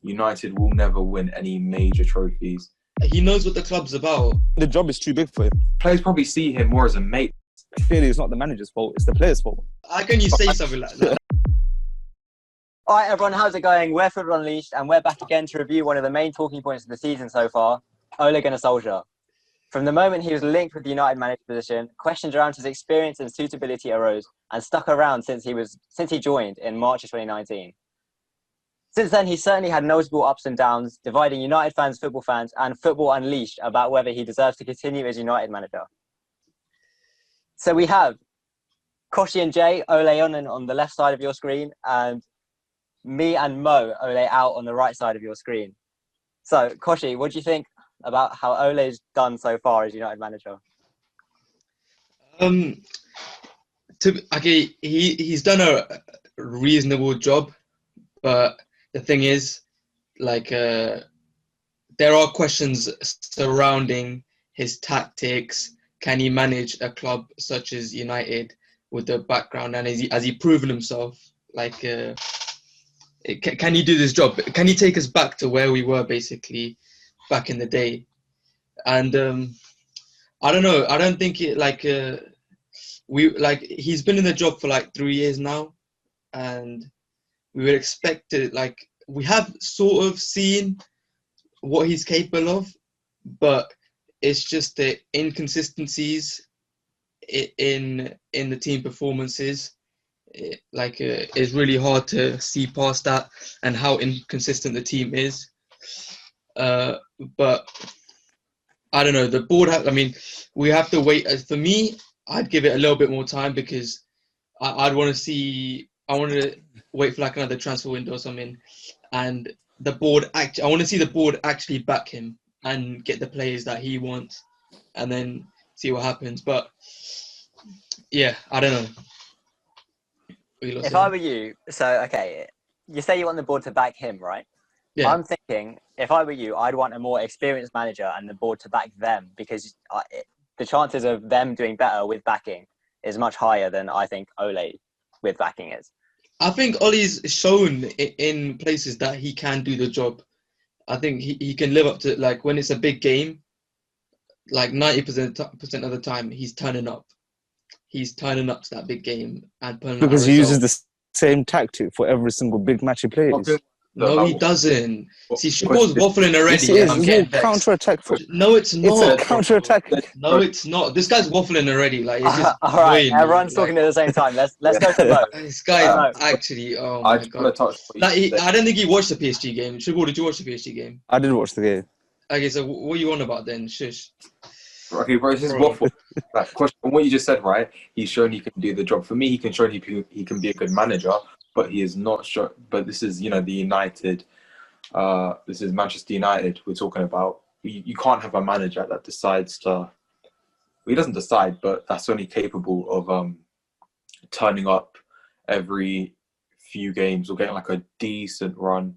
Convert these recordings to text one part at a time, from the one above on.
United will never win any major trophies. He knows what the club's about. The job is too big for him. Players probably see him more as a mate. Clearly, it's not the manager's fault. It's the players' fault. How can you say something like that? All right, everyone, how's it going? We're Football Unleashed, and we're back again to review one of the main talking points of the season so far, Ole Gunnar Solskjaer. From the moment he was linked with the United manager position, questions around his experience and suitability arose and stuck around since he joined in March of 2019. Since then, he's certainly had notable ups and downs, dividing United fans, football fans, and Football Unleashed about whether he deserves to continue as United manager. So we have Koshi and Jay, Ole on the left side of your screen, and me and Mo, Ole out on the right side of your screen. So, Koshi, what do you think about how Ole's done so far as United manager? He's done a reasonable job, but the thing is, there are questions surrounding his tactics. Can he manage a club such as United with the background, and has he proven himself? Can he do this job? Can he take us back to where we were basically back in the day? And I don't know. I don't think he's been in the job for 3 years now, and we would expect it. We have sort of seen what he's capable of, but it's just the inconsistencies in the team performances. It's really hard to see past that and how inconsistent the team is. But I don't know. The board. We have to wait. For me, I'd give it a little bit more time because I'd want to see. I want to wait for another transfer window or something, and the board. I want to see the board actually back him and get the players that he wants, and then see what happens. But yeah, I don't know. If I were you, you say you want the board to back him, right? Yeah. I'm thinking, if I were you, I'd want a more experienced manager and the board to back them, because the chances of them doing better with backing is much higher than I think Ole with backing is. I think Ole's shown in places that he can do the job. I think he can live up to, when it's a big game, 90% of the time, he's turning up. He's turning up to that big game and pulling because he uses the same tactic for every single big match he plays. No, he doesn't. See, Shabor's waffling already. Yes, it's a counter-attack. No, it's not. It's a counter-attack. No, it's not. This guy's waffling already. It's just all right, everyone's talking at the same time. Let's go to both. This guy actually. Oh my god. I don't think he watched the PSG game. Shabor, did you watch the PSG game? I did watch the game. Okay, so what are you on about then? Shush. Okay, bro, this is waffle. From what you just said, right? He's shown he can do the job. For me, he can show he can be a good manager, but he is not sure. But this is, the United. This is Manchester United we're talking about. You can't have a manager that decides to. Well, he doesn't decide, but that's only capable of turning up every few games or getting a decent run,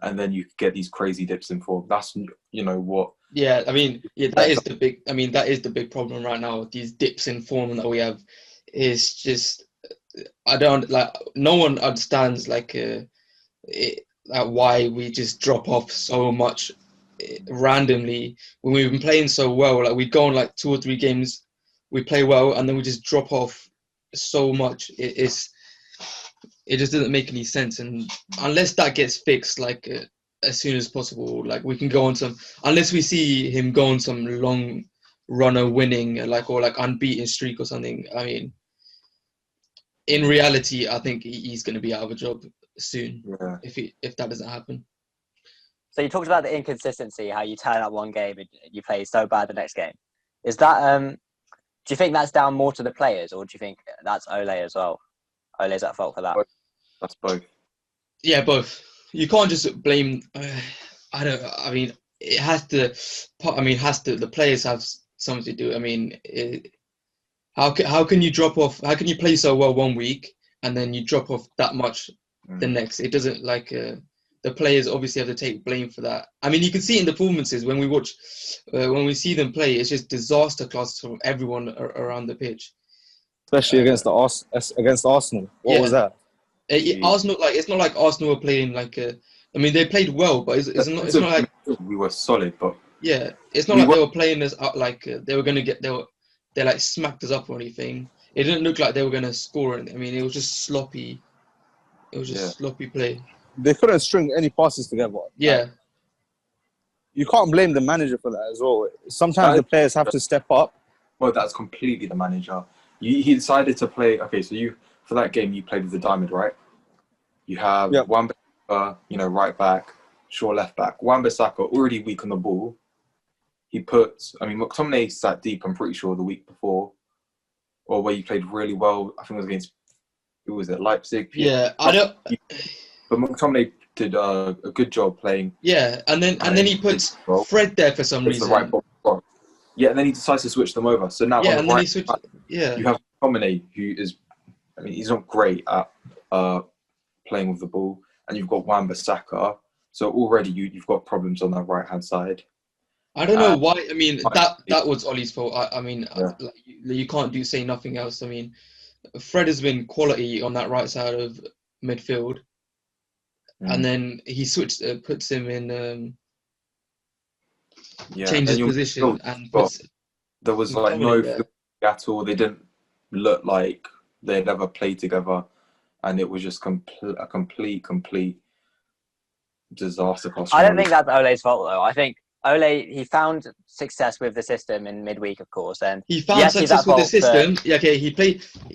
and then you get these crazy dips in form. That's what. Yeah, that is the big. That is the big problem right now. These dips in form that we have is just. I don't No one understands why we just drop off so much randomly when we've been playing so well. We go on 2 or 3 games, we play well, and then we just drop off so much. It just doesn't make any sense, and unless that gets fixed as soon as possible, we can go on some. Unless we see him go on some long runner winning or unbeaten streak or something. In reality, I think he's going to be out of a job soon if that doesn't happen. So you talked about the inconsistency, how you turn up one game and you play so bad the next game. Is that do you think that's down more to the players, or do you think that's Ole as well? Ole's at fault for that? That's both. Yeah, both. You can't just blame. It has to. The players have something to do. How can you drop off? How can you play so well one week and then you drop off that much the next? It doesn't the players obviously have to take blame for that. You can see in the performances when we see them play, it's just disaster class from everyone around the pitch. Especially against Arsenal. What was that? Arsenal, it's not like Arsenal were playing I mean, they played well, but it's not like we were solid, but it's not like they were playing us out like they were gonna they like smacked us up or anything. It didn't look like they were gonna score anything. I mean, it was just sloppy. It was just sloppy play. They couldn't string any passes together. Yeah. Like, you can't blame the manager for that as well. Sometimes the players have to step up. Well, that's completely the manager. He decided to play. Okay, so for that game you played with the diamond, right? You have Wan-Bissaka, right back, Shaw left back. Wan-Bissaka already weak on the ball. McTominay sat deep. I'm pretty sure the week before, or where you played really well. I think it was against Leipzig. Yeah, I don't. But McTominay did a good job playing. Yeah, and then he puts Fred there for some reason. The right yeah, and then he decides to switch them over. So now he switched. Yeah, you have McTominay, who is, he's not great at playing with the ball, and you've got Wan-Bissaka. So already you've got problems on that right hand side. I don't know why. I mean, that was Ollie's fault. You can't say nothing else. I mean, Fred has been quality on that right side of midfield, and then he puts him in, changes position, and there was like no at all. They didn't look like they'd ever played together, and it was just a complete disaster. I don't think that's Ole's fault though. I think Ole, he found success with the system in midweek, of course, and he found success with the system.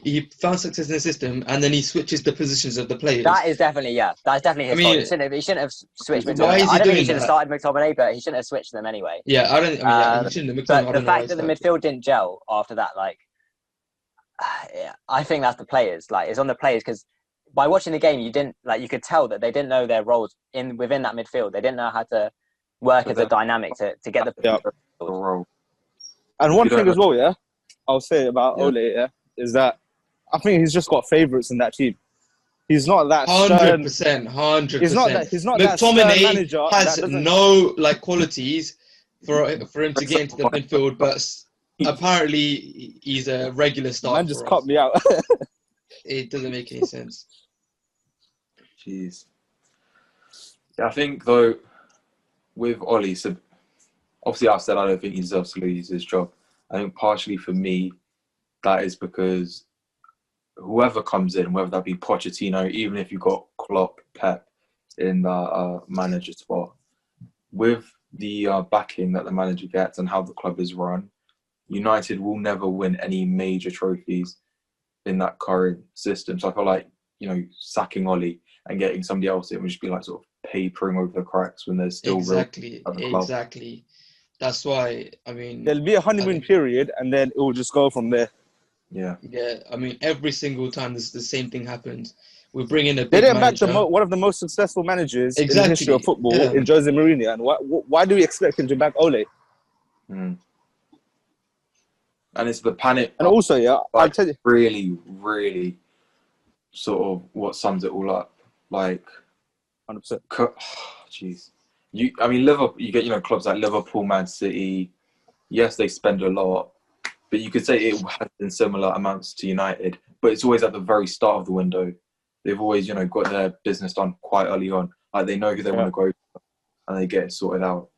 He found success in the system, and then he switches the positions of the players. That's definitely his fault. He shouldn't have switched McTominay. Why is he I don't doing think he should have that? started McTominay, but he shouldn't have switched them anyway. Yeah, I don't. He shouldn't have. But the fact that the midfield didn't gel after that, I think that's the players. It's on the players, because by watching the game, you could tell that they didn't know their roles within that midfield. They didn't know how to work as a dynamic to get the role. And one thing as well, I'll say about Ole, is that I think he's just got favourites in that team. He's not that 100%. He's not that McTominay manager has no qualities for him to get into the midfield, but apparently he's a regular starter. Man just cut me out. It doesn't make any sense. Jeez. Yeah, I think though, with Ole, so obviously I've said I don't think he deserves to lose his job. I think partially for me, that is because whoever comes in, whether that be Pochettino, even if you've got Klopp, Pep in the manager spot, with the backing that the manager gets and how the club is run, United will never win any major trophies in that current system. So I feel like, sacking Ole and getting somebody else in would just be like sort of papering over the cracks when there's still Exactly. That's why, there'll be a honeymoon period, and then it will just go from there. Yeah. Every single time the same thing happens. We bring in a big They didn't manager. back one of the most successful managers in the history of football, in Jose Mourinho. And why do we expect him to back Ole? And it's the panic. And also, I'll tell you, really, really sort of what sums it all up. 100%. Jeez. Liverpool. You get clubs like Liverpool, Man City. Yes, they spend a lot, but you could say it has been similar amounts to United. But it's always at the very start of the window. They've always, got their business done quite early on. They know who they want to go for, and they get it sorted out.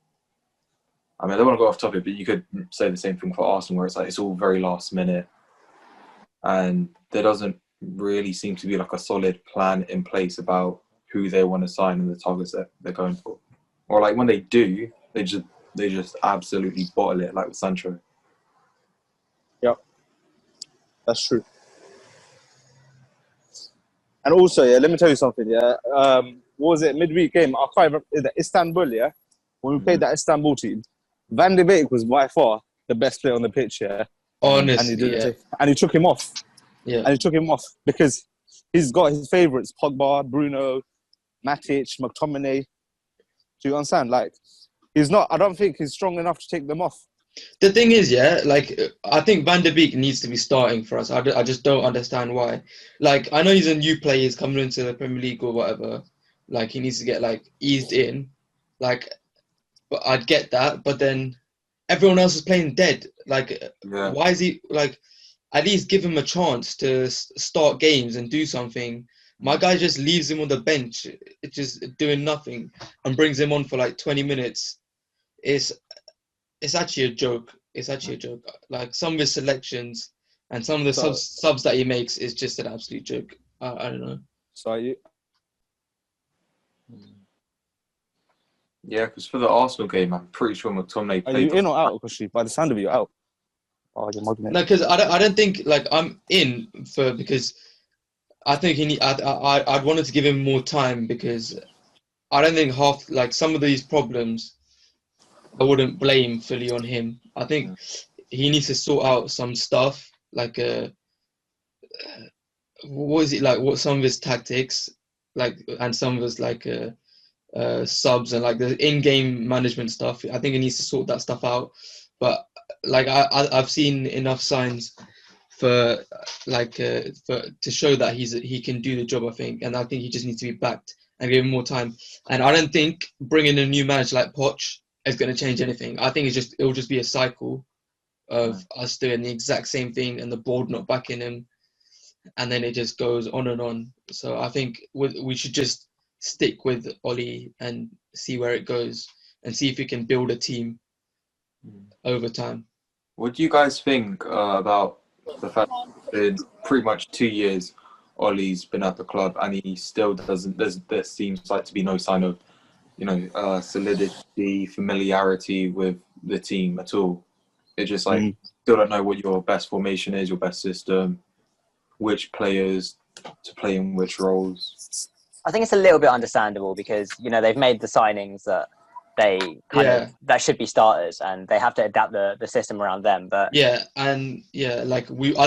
I don't want to go off topic, but you could say the same thing for Arsenal, where it's all very last minute, and there doesn't really seem to be a solid plan in place about who they want to sign and the targets that they're going for. Or when they do, they just absolutely bottle it, like with Sancho. Yep, that's true. And also, let me tell you something. What was it? Midweek game. I can't remember. The Istanbul. When we played that Istanbul team, Van de Beek was by far the best player on the pitch. Honestly, and he took him off. Yeah, and he took him off because he's got his favourites: Pogba, Bruno, Matic, McTominay. Do you understand? He's not. I don't think he's strong enough to take them off. The thing is, I think Van de Beek needs to be starting for us. I just don't understand why. I know he's a new player, he's coming into the Premier League or whatever. He needs to get eased in. But I'd get that. But then everyone else is playing dead. Why is he at least give him a chance to start games and do something My guy just leaves him on the bench, just doing nothing, and brings him on for like 20 minutes. It's actually a joke. It's actually a joke. Like some of his selections and some of the subs that he makes is just an absolute joke. I don't know. So you, Yeah, because for the Arsenal game, I'm pretty sure McTominay are played. you in or out, Koshi? By the sound of you, you're out. Oh, you're mugging it. No, because I don't think like I'm in because I think I'd wanted to give him more time because I don't think some of these problems I wouldn't blame fully on him. I think he needs to sort out some stuff like what is it like? What some of his tactics like and some of his like subs and like the in-game management stuff. I think he needs to sort that stuff out. But like I've seen enough signs for to show that he can do the job. I think, and I think he just needs to be backed and give him more time. And I don't think bringing a new manager like Poch is going to change anything. I think it'll just be a cycle of us doing the exact same thing and the board not backing him, and then it just goes on and on. So I think we should just stick with Oli and see where it goes and see if we can build a team over time. What do you guys think about the fact that in pretty much 2 years, Ollie's been at the club and he still doesn't? There seems like to be no sign of, solidity, familiarity with the team at all. It's just like still don't know what your best formation is, your best system, which players to play in which roles. I think it's a little bit understandable because they've made the signings that they that should be starters, and they have to adapt the system around them. But I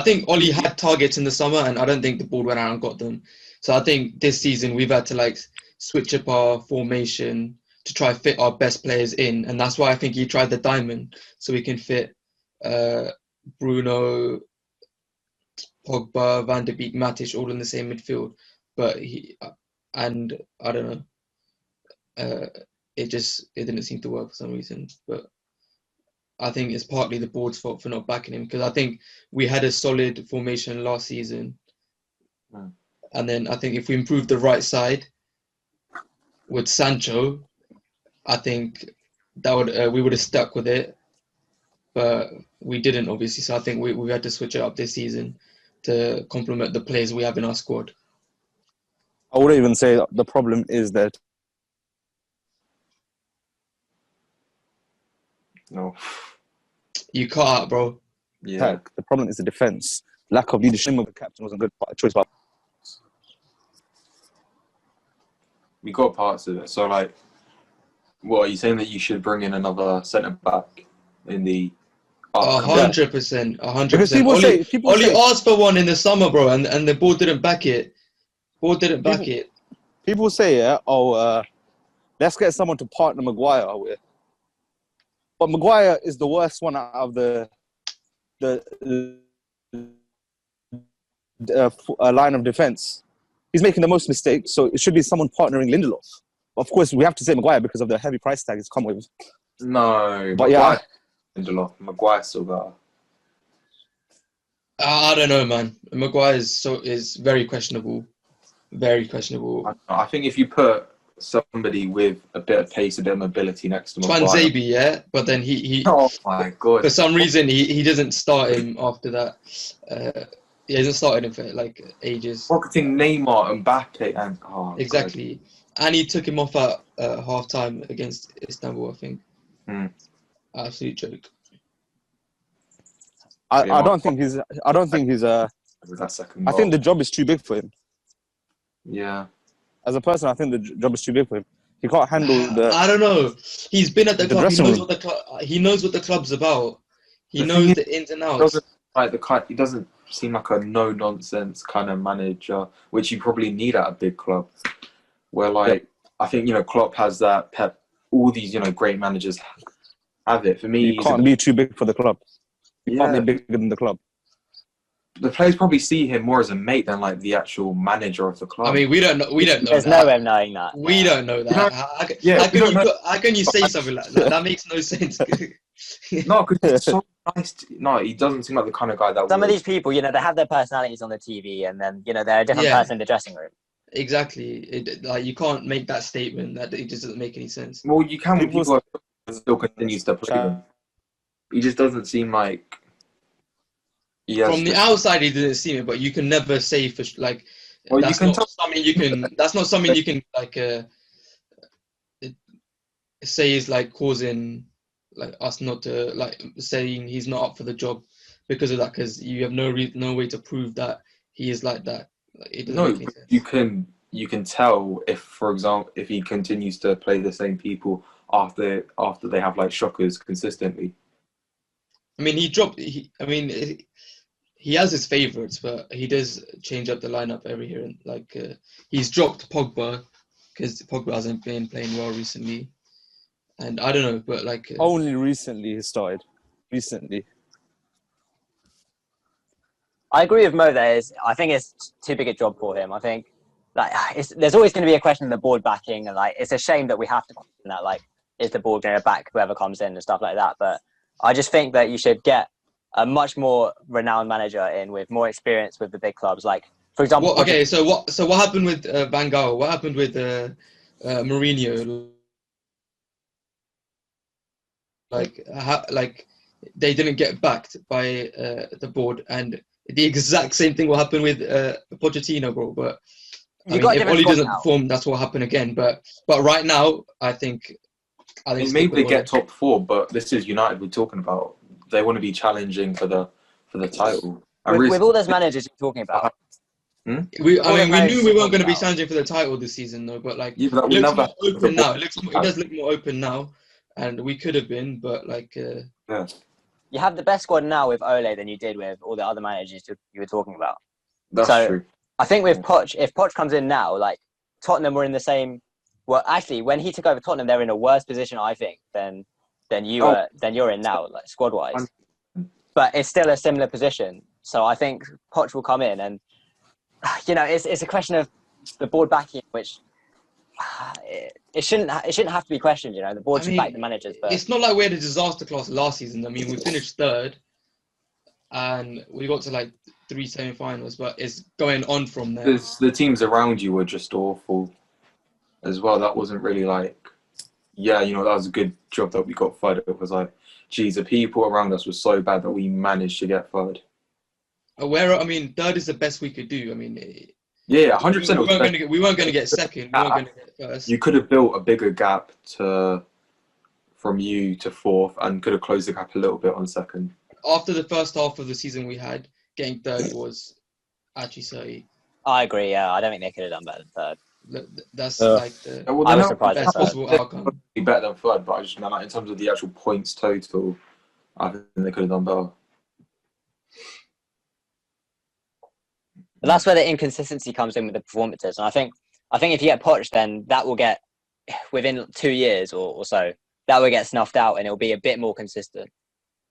think Ollie had targets in the summer, and I don't think the board went out and got them. So I think this season we've had to switch up our formation to try fit our best players in, and that's why I think he tried the diamond so we can fit Bruno, Pogba, Van de Beek, Matic all in the same midfield. But I don't know. It didn't seem to work for some reason. But I think it's partly the board's fault for not backing him because I think we had a solid formation last season. And then I think if we improved the right side with Sancho, I think that we would have stuck with it. But we didn't, obviously. So I think we had to switch it up this season to complement the players we have in our squad. I wouldn't even say the problem is that. No. You cut out, bro. Yeah. The problem is the defense. Lack of leadership of the captain wasn't a good choice. But We got parts of it. So, what are you saying that you should bring in another centre back in the? 100%. 100%. People Oli say asked for one in the summer, bro, and the board didn't back it. People say, let's get someone to partner Maguire with. But Maguire is the worst one out of the line of defence. He's making the most mistakes, so it should be someone partnering Lindelof. Of course, we have to say Maguire because of the heavy price tag it's come with. No, but Maguire, Lindelof. Maguire's still better. I don't know, man. Maguire is very questionable. Very questionable. I think if you put somebody with a bit of pace, a bit of mobility next to Maguire. Twanzebe, yeah, but then he oh my god! For some reason, he doesn't start him after that. He hasn't started him for ages. Pocketing Neymar and Mbappe and exactly, God. And he took him off at half time against Istanbul, I think. Absolute joke. I don't think he's. That second goal. I think the job is too big for him. Yeah. As a person, I think the job is too big for him. He can't handle the. I don't know. He's been at the club. He knows what the club's about. He knows the ins and outs. He doesn't seem like a no-nonsense kind of manager, which you probably need at a big club. Where I think Klopp has that. Pep, all these great managers have it. For me, he can't be too big for the club. He can't be bigger than the club. The players probably see him more as a mate than the actual manager of the club. I mean, we don't know. There's no way of knowing that. We don't know that. How can you say something like that? That makes no sense. No, because he's so nice. No, he doesn't seem like the kind of guy that. Some of these people, they have their personalities on the TV, and then they're a different person in the dressing room. exactly. Like you can't make that statement. That it just doesn't make any sense. Well, you can when People people still continues to play them. He just doesn't seem like he has From the the- outside, he didn't seem it, but you can never say for like Well, you that's can not tell. something you can. That's not something you can like say is like causing like us not to like saying he's not up for the job because of that, because you have no way to prove that he is like that. Like, it doesn't No, make any but sense. you can tell if, for example, if he continues to play the same people after they have like shockers consistently. I mean, he has his favourites, but he does change up the lineup every year. And like he's dropped Pogba because Pogba hasn't been playing well recently, and I don't know, but like Only recently he started. Recently. I agree with Mo there. I think it's too big a job for him. I think like there's always going to be a question of the board backing, and like it's a shame that we have to question that. Like, is the board going to back whoever comes in and stuff like that? But I just think that you should get a much more renowned manager in with more experience with the big clubs. Like, for example, so what happened with Van Gaal? What happened with Mourinho? Like they didn't get backed by the board, and the exact same thing will happen with Pochettino, bro. But I mean, if Oli doesn't perform, that's what happened again. But right now, I think maybe they get top 4, but this is United we're talking about. They want to be challenging for the title. With all those managers you're talking about. We knew we weren't going to be challenging for the title this season, though. But like, yeah, but it looks more open now. It does look more open now, and we could have been, but like. Yeah. You have the best squad now with Ole than you did with all the other managers you were talking about. That's true. I think with Poch, if Poch comes in now, like Tottenham were in the same. Well, actually, when he took over Tottenham, they're in a worse position, I think, than you're in now, like squad wise. But it's still a similar position, so I think Poch will come in, and it's a question of the board backing, which it shouldn't have to be questioned. The board should back the managers. But it's not like we had a disaster class last season. I mean, we finished third, and we got to like 3 semi-finals, but it's going on from there. The teams around you were just awful as well. That wasn't really like, that was a good job that we got third. It was like, geez, the people around us were so bad that we managed to get third. Third is the best we could do. I mean, yeah, 100%. We weren't going to get second. We weren't going to get first. You could have built a bigger gap from you to fourth, and could have closed the gap a little bit on second. After the first half of the season we had, getting third was actually silly. I agree. Yeah, I don't think they could have done better than third. That's like the I was surprised best possible outcome. Be better than third, but I just meant like in terms of the actual points total, I think they could have done better. But that's where the inconsistency comes in with the performances, and I think if you get Poch, then that will get within 2 years or so, that will get snuffed out, and it'll be a bit more consistent.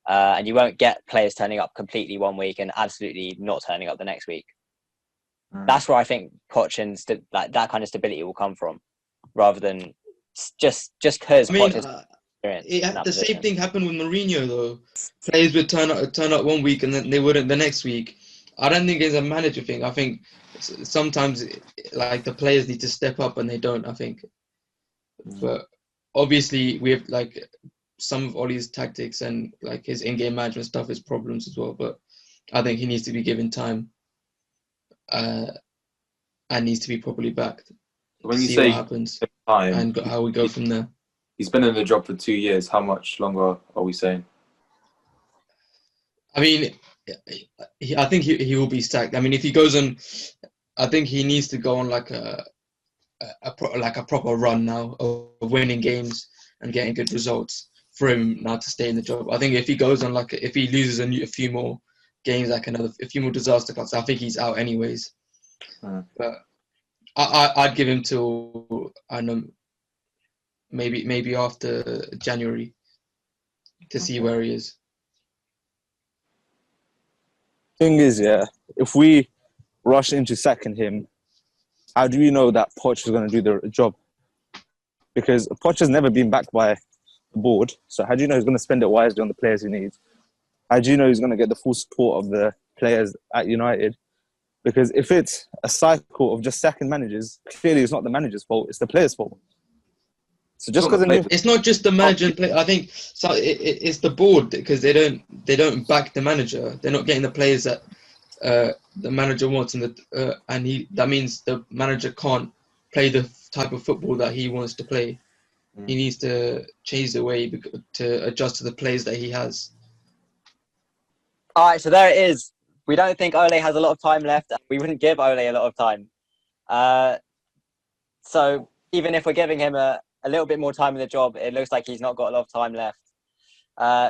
And you won't get players turning up completely one week and absolutely not turning up the next week. That's where I think Poch and that kind of stability will come from, rather than just because Poch's experience. The same thing happened with Mourinho though. Players would turn up one week and then they wouldn't the next week. I don't think it's a manager thing. I think sometimes like the players need to step up and they don't. I think, but obviously we have like some of Ole's tactics and like his in-game management stuff is problems as well. But I think he needs to be given time, and needs to be properly backed. When you see say what happens time, and how we go from there. He's been in the job for 2 years. How much longer are we saying? I mean, I think he will be sacked. I mean, if he goes on, I think he needs to go on like a proper run now of winning games and getting good results for him now to stay in the job. I think if he goes on if he loses a few more games, like a few more disaster cuts, I think he's out anyways. But I'd give him till maybe after January to see where he is. Thing is, if we rush into sacking him, how do we know that Poch is going to do the job? Because Poch has never been backed by the board. So how do you know he's going to spend it wisely on the players he needs? How do you know he's going to get the full support of the players at United? Because if it's a cycle of just sacking managers, clearly it's not the manager's fault, it's the player's fault. So just because It's not just the manager and play. I think so. It's the board because they don't back the manager. They're not getting the players that the manager wants, and that means the manager can't play the type of football that he wants to play. He needs to change the way to adjust to the players that he has. All right, so there it is. We don't think Ole has a lot of time left. We wouldn't give Ole a lot of time. So even if we're giving him a little bit more time in the job, it looks like he's not got a lot of time left.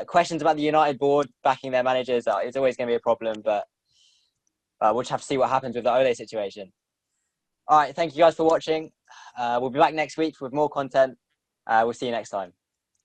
Questions about the United board backing their managers, it's always going to be a problem, but we'll just have to see what happens with the Ole situation. All right, thank you guys for watching. We'll be back next week with more content. We'll see you next time.